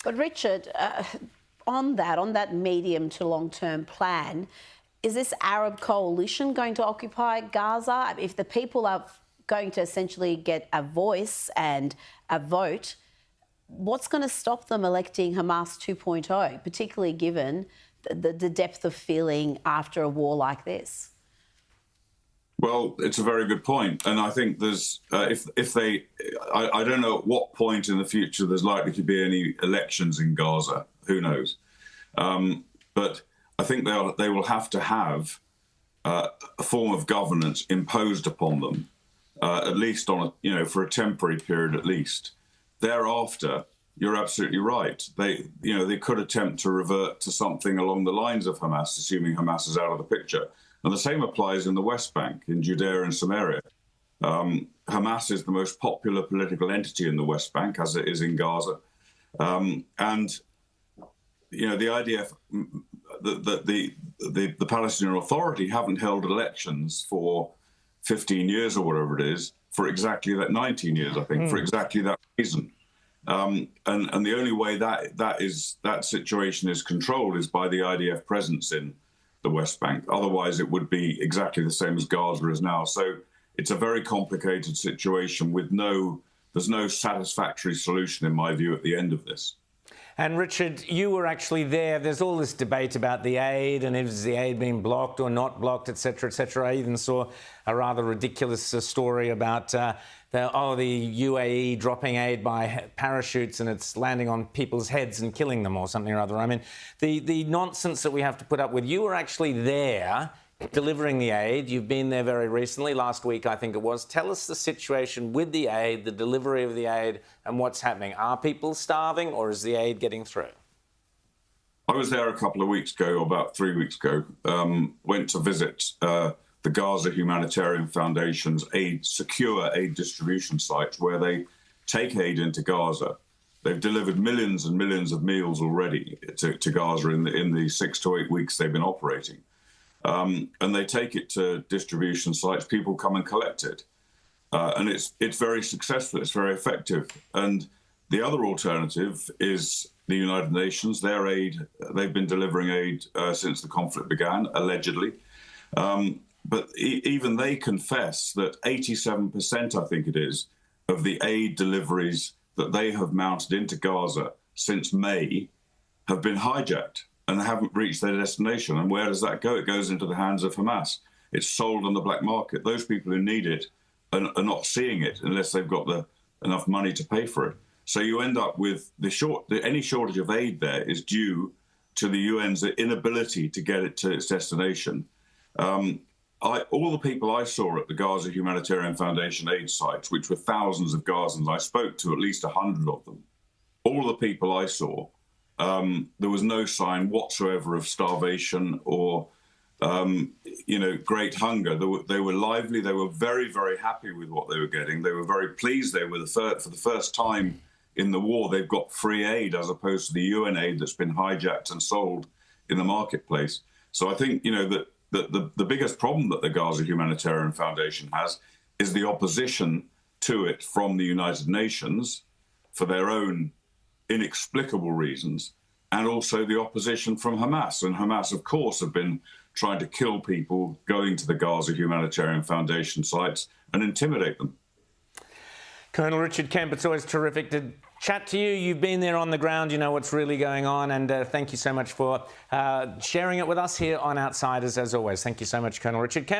But Richard, on that medium to long-term plan, is this Arab coalition going to occupy Gaza? If the people are going to essentially get a voice and a vote, what's going to stop them electing Hamas 2.0, particularly given the depth of feeling after a war like this? Well, it's a very good point, and I think there's I don't know at what point in the future there's likely to be any elections in Gaza. Who knows? But I think they will have to have a form of governance imposed upon them, at least on for a temporary period at least. Thereafter, you're absolutely right. They could attempt to revert to something along the lines of Hamas, assuming Hamas is out of the picture. And the same applies in the West Bank, in Judea and Samaria. Hamas is the most popular political entity in the West Bank, as it is in Gaza. And the IDF, the Palestinian Authority haven't held elections for 15 years or whatever it is, for exactly that 19 years, I think, for exactly that reason. And the only way that situation is controlled is by the IDF presence in the West Bank. Otherwise, it would be exactly the same as Gaza is now. So it's a very complicated situation with there's no satisfactory solution, in my view, at the end of this. And Richard, you were actually there. There's all this debate about the aid and is the aid being blocked or not blocked, etc., etc. I even saw a rather ridiculous story about the UAE dropping aid by parachutes and it's landing on people's heads and killing them or something or other. I mean, the nonsense that we have to put up with. You were actually there delivering the aid. You've been there very recently, last week I think it was. Tell us the situation with the aid, the delivery of the aid and what's happening. Are people starving or is the aid getting through? I was there a couple of weeks ago, or about 3 weeks ago, went to visit the Gaza Humanitarian Foundation's secure aid distribution sites where they take aid into Gaza. They've delivered millions and millions of meals already to Gaza in the 6 to 8 weeks they've been operating. And they take it to distribution sites. People come and collect it. And it's very successful. It's very effective. And the other alternative is the United Nations. Their aid, they've been delivering aid since the conflict began, allegedly. But even they confess that 87%, I think it is, of the aid deliveries that they have mounted into Gaza since May have been hijacked and haven't reached their destination. And where does that go? It goes into the hands of Hamas. It's sold on the black market. Those people who need it are not seeing it unless they've got enough money to pay for it. So you end up with any shortage of aid there is due to the UN's inability to get it to its destination. All the people I saw at the Gaza Humanitarian Foundation aid sites, which were thousands of Gazans, I spoke to at least 100 of them. All the people I saw, there was no sign whatsoever of starvation or, great hunger. They were lively. They were very, very happy with what they were getting. They were very pleased. They were for the first time in the war, they've got free aid as opposed to the UN aid that's been hijacked and sold in the marketplace. So I think, that the biggest problem that the Gaza Humanitarian Foundation has is the opposition to it from the United Nations for their own inexplicable reasons, and also the opposition from Hamas. And Hamas, of course, have been trying to kill people going to the Gaza Humanitarian Foundation sites and intimidate them. Colonel Richard Kemp, it's always terrific to chat to you. You've been there on the ground, you know what's really going on, and thank you so much for sharing it with us here on Outsiders, as always. Thank you so much, Colonel Richard Kemp.